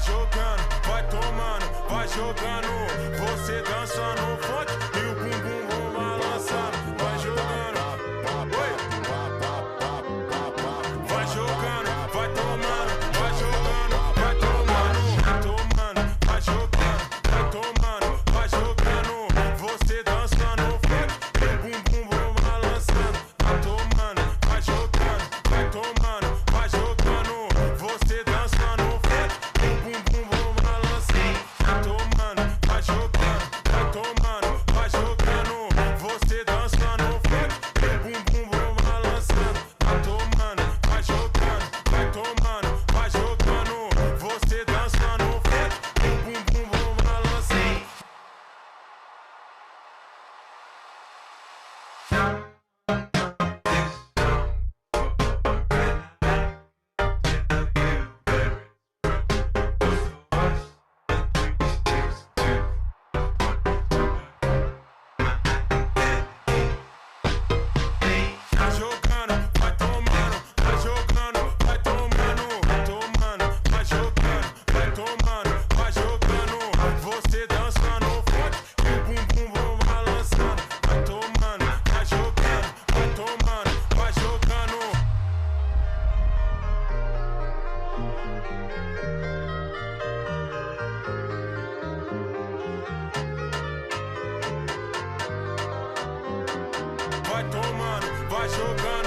jogando, vai tomando, vai jogando. Você dança no funk e o bumbum vão balançando. Vai jogando, oi. Vai jogando, vai tomando, vai jogando, vai tomando, vai tomando, vai jogando, vai tomando, vai jogando. Você dança no funk e o bumbum vão balançando. Vai tomando, vai jogando, vai tomando, vai jogando. Você dança no funk e o bumbum vão balançando. Vai tomando, vai jogando, vai tomando, vai jogando. Você dança no funk e o bumbum vão balançando. Vai tomando, vai jogando, vai tomando, vai jogando. Você dança no funk e o bumbum vão balançando. Vai jogando, vai tomando, vai jogando, vai tomando, vai tomando, vai jogando, vai tomando, vai jogando. Você dança no funk e o bumbum vão balançando. Vai tomando, vai jogando, vai tomando, vai jogando. Vai tomando, vai jogando.